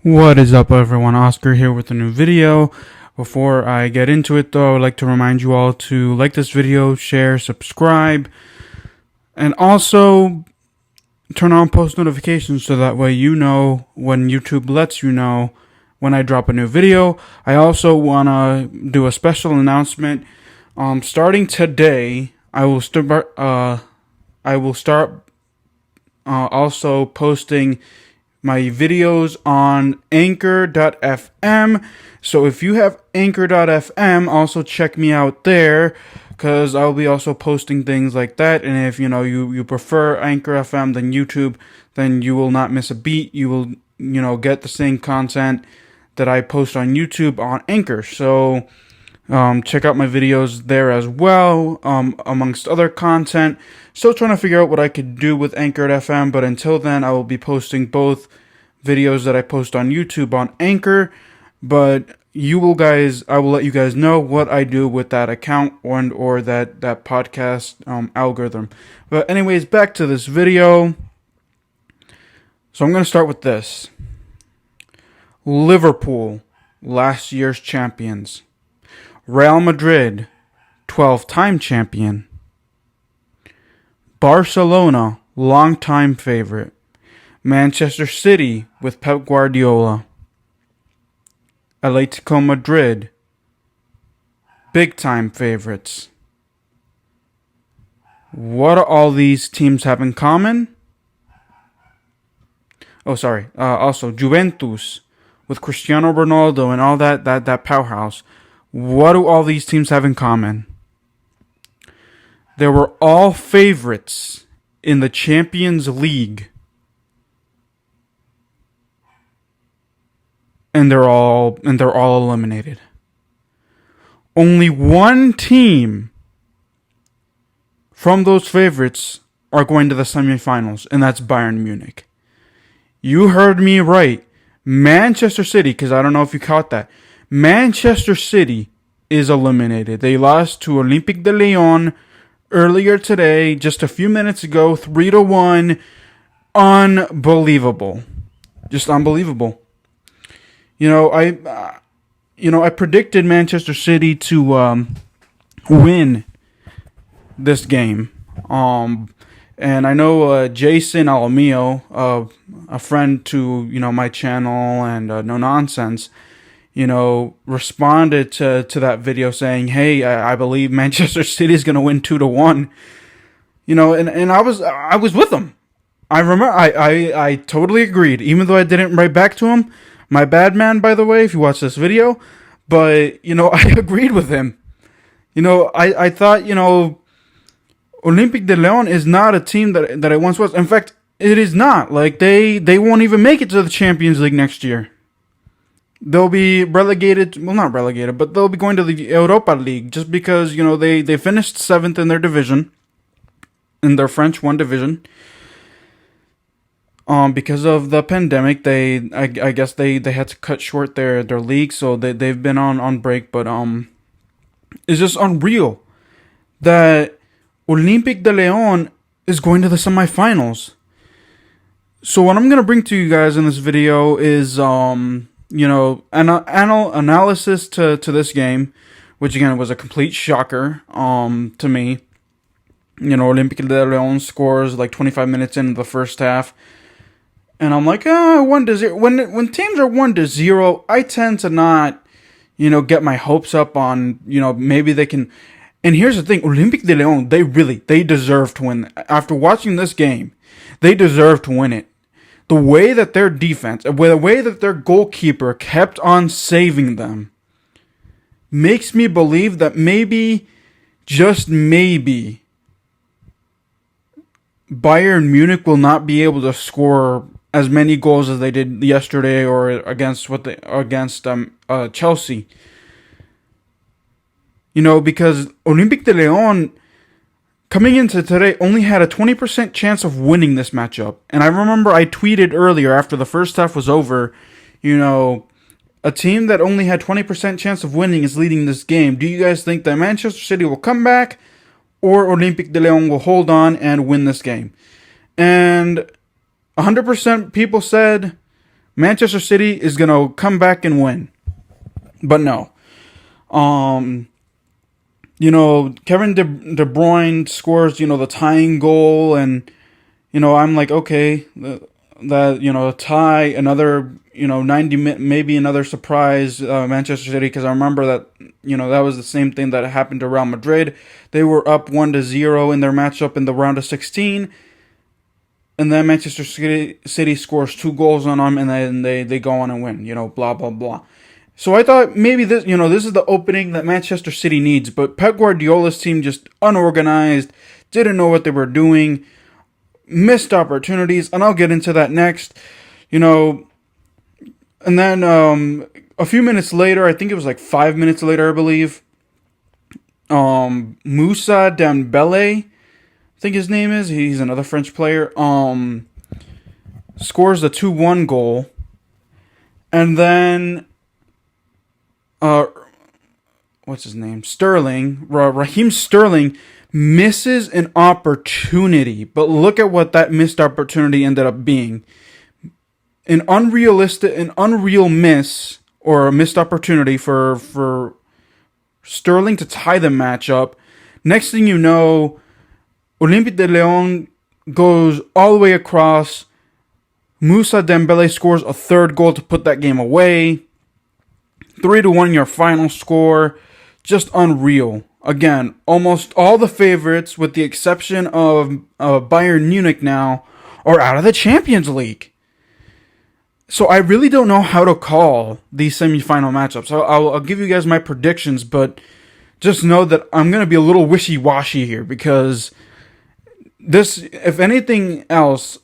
What is up, everyone? Oscar here with a new video. Before I get into it, though, I would like to remind you all to like this video, share, subscribe, and also turn on post notifications so that way you know when YouTube lets you know when I drop a new video. I also want to do a special announcement. Starting today, I will start also posting my videos on anchor.fm. So if you have anchor.fm, also check me out there, because I'll be also posting things like that. And if you prefer Anchor FM than YouTube, then you will not miss a beat. You will get the same content that I post on YouTube on Anchor. So check out my videos there as well, amongst other content. Still trying to figure out what I could do with Anchor FM, but until then, I will be posting both videos that I post on YouTube on Anchor. But I will let you guys know what I do with that account or that podcast algorithm. But anyways, back to this video. So I'm going to start with this. Liverpool, last year's champions. Real Madrid, 12-time champion. Barcelona, long-time favorite. Manchester City with Pep Guardiola. Atletico Madrid, big-time favorites. What do all these teams have in common? Also, Juventus with Cristiano Ronaldo and all that powerhouse. What do all these teams have in common? They were all favorites in the Champions League. And they're all eliminated. Only one team from those favorites are going to the semifinals, and that's Bayern Munich. You heard me right. Manchester City, because I don't know if you caught that. Manchester City is eliminated. They lost to Olympique de Lyon earlier today, just a few minutes ago, 3-1. Unbelievable. Just unbelievable. I predicted Manchester City to win this game. And I know Jason Alamio, a friend to my channel and No Nonsense, responded to that video saying, "Hey, I believe Manchester City is going to win 2-1." And I was with him. I remember I totally agreed, even though I didn't write back to him. My bad, man, by the way, if you watch this video. But, I agreed with him. I thought, Olympique de Lyon is not a team that it once was. In fact, it is not. Like, they won't even make it to the Champions League next year. They'll be relegated. Well, not relegated, but they'll be going to the Europa League just because, they finished 7th in their division, in their French 1 division. Because of the pandemic, I guess they had to cut short their league, so they've been on break. But it's just unreal that Olympique de Lyon is going to the semifinals. So what I'm gonna bring to you guys in this video is an analysis to this game, which again was a complete shocker to me. Olympique de Lyon scores like 25 minutes into the first half. And I'm like, 1-0. When teams are 1-0, I tend to not, get my hopes up on, maybe they can. And here's the thing, Olympique de Lyon, they deserve to win. After watching this game, they deserve to win it. The way that their defense, the way that their goalkeeper kept on saving them, makes me believe that maybe, just maybe, Bayern Munich will not be able to score as many goals as they did yesterday or against Chelsea. Because Olympique de Lyon, coming into today, only had a 20% chance of winning this matchup. And I remember I tweeted earlier after the first half was over, a team that only had 20% chance of winning is leading this game. Do you guys think that Manchester City will come back, or Olympique de Lyon will hold on and win this game? And 100% people said Manchester City is going to come back and win. But no. Kevin De Bruyne scores, the tying goal, and, I'm like, okay, a tie, another, 90, maybe another surprise, Manchester City, because I remember that, that was the same thing that happened to Real Madrid. They were up 1-0 in their matchup in the round of 16, and then Manchester City scores 2 goals on them, and then they go on and win, blah, blah, blah. So I thought maybe this is the opening that Manchester City needs, but Pep Guardiola's team just unorganized, didn't know what they were doing, missed opportunities, and I'll get into that next, and then a few minutes later, I think it was like 5 minutes later, I believe, Moussa Dembele, I think his name is, he's another French player, scores the 2-1 goal, and then what's his name? Raheem Sterling misses an opportunity, but look at what that missed opportunity ended up being. An unreal miss, or a missed opportunity for Sterling to tie the match up. Next thing you know, Olympique de Lyon goes all the way across. Moussa Dembele scores a 3rd goal to put that game away. 3-1 your final score. Just unreal. Again, almost all the favorites, with the exception of Bayern Munich now, are out of the Champions League. So I really don't know how to call these semifinal matchups. I'll give you guys my predictions, but just know that I'm going to be a little wishy-washy here, because this, if anything else,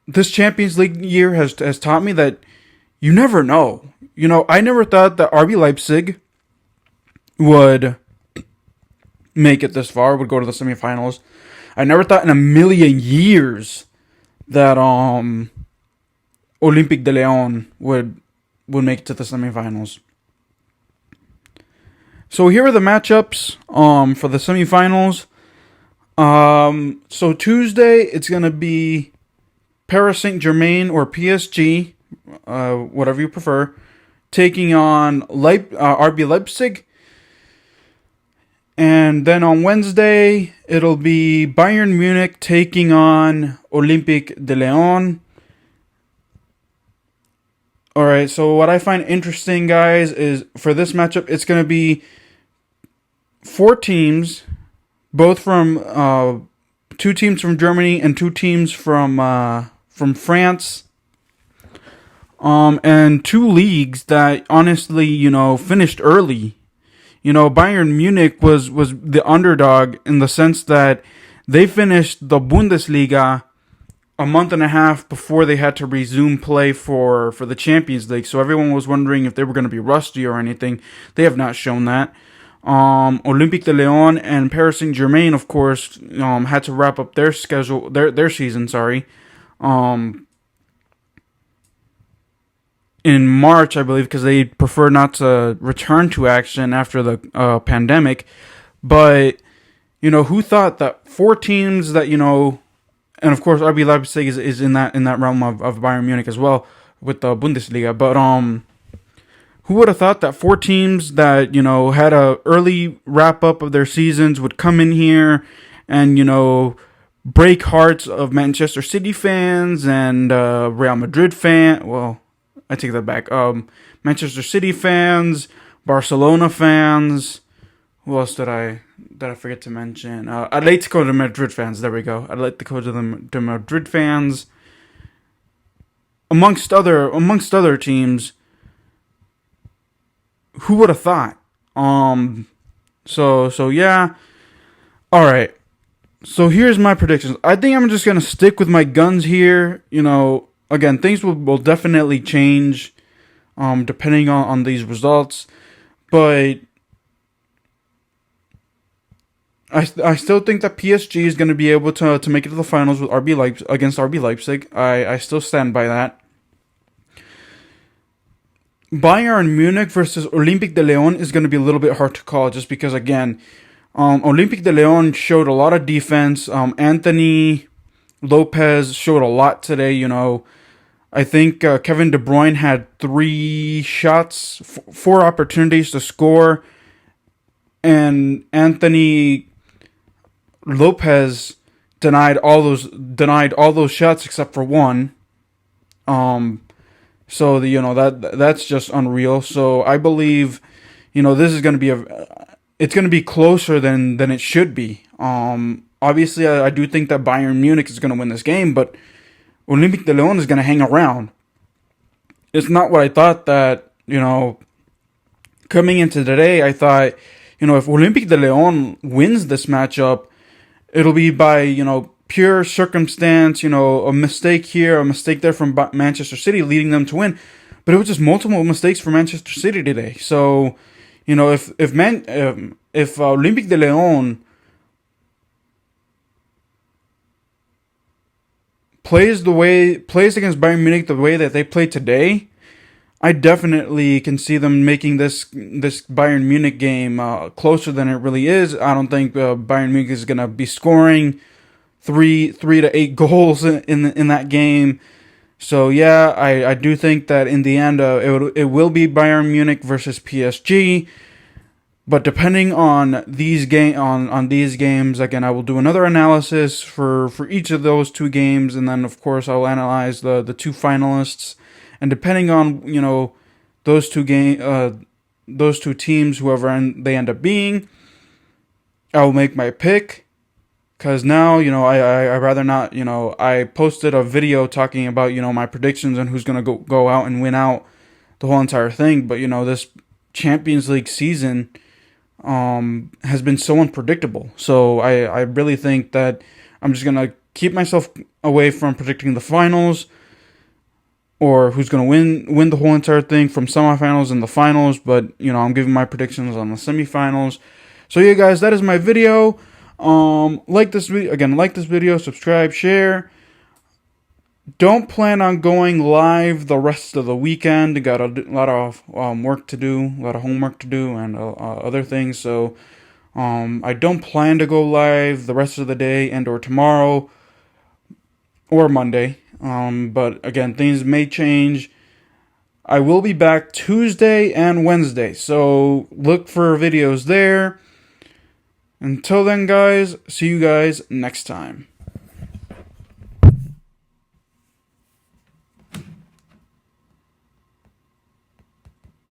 this Champions League year has taught me that you never know. I never thought that RB Leipzig would make it this far, would go to the semifinals. I never thought in a million years that Olympique de Lyon would make it to the semifinals. So here are the matchups for the semifinals. So Tuesday, it's going to be Paris Saint-Germain or PSG, whatever you prefer, taking on RB Leipzig. And then on Wednesday, it'll be Bayern Munich taking on Olympique de Lyon. Alright, so what I find interesting, guys, is for this matchup, it's going to be 4 teams, both from 2 teams from Germany and 2 teams from France. And 2 leagues that honestly, finished early. Bayern Munich was the underdog in the sense that they finished the Bundesliga a month and a half before they had to resume play for the Champions League. So everyone was wondering if they were going to be rusty or anything. They have not shown that. Olympique de Lyon and Paris Saint-Germain, of course, had to wrap up their schedule, their season, in March, I believe, because they prefer not to return to action after the pandemic. But, who thought that 4 teams that, and of course RB Leipzig is in that realm of Bayern Munich as well with the Bundesliga. But who would have thought that 4 teams that, had a early wrap up of their seasons would come in here and, break hearts of Manchester City fans and Real Madrid fans. Well, I take that back. Manchester City fans, Barcelona fans. Who else did I forget to mention? Atletico de Madrid fans. There we go. Atletico de Madrid fans. Amongst other teams. Who would have thought? So yeah. All right. So here's my predictions. I think I'm just gonna stick with my guns here. Again, things will definitely change, depending on these results, but I still think that PSG is going to be able to make it to the finals with against RB Leipzig. I still stand by that. Bayern Munich versus Olympique de Lyon is going to be a little bit hard to call, just because, again, Olympique de Lyon showed a lot of defense. Anthony Lopez showed a lot today, I think Kevin De Bruyne had 3 shots, 4 opportunities to score, and Anthony Lopez denied all those shots except for one. So that's just unreal. So I believe, this is going to be it's going to be closer than it should be. Obviously, I do think that Bayern Munich is going to win this game, but Olympique de Lyon is going to hang around. It's not what I thought that, coming into today, I thought, if Olympique de Lyon wins this matchup, it'll be by, pure circumstance, a mistake here, a mistake there from Manchester City leading them to win. But it was just multiple mistakes for Manchester City today. So, if Olympique de Lyon plays against Bayern Munich the way that they played today, I definitely can see them making this Bayern Munich game closer than it really is. I don't think Bayern Munich is gonna be scoring 3 to 8 goals in that game. So yeah, I do think that in the end it will be Bayern Munich versus PSG. But depending on these games, again, I will do another analysis for each of those 2 games, and then of course I'll analyze the 2 finalists. And depending on those 2 teams, whoever they end up being, I will make my pick. Because now, I rather not, I posted a video talking about, my predictions and who's going to go out and win out the whole entire thing. But, this Champions League season has been so unpredictable. So I really think that I'm just going to keep myself away from predicting the finals or who's going to win the whole entire thing from semifinals and the finals. But, I'm giving my predictions on the semifinals. So, yeah, guys, that is my video. Like this video, subscribe, share. Don't plan on going live the rest of the weekend. Got a lot of work to do, a lot of homework to do, and other things. So, I don't plan to go live the rest of the day and or tomorrow or Monday. But again, things may change. I will be back Tuesday and Wednesday, so look for videos there. Until then, guys, see you guys next time.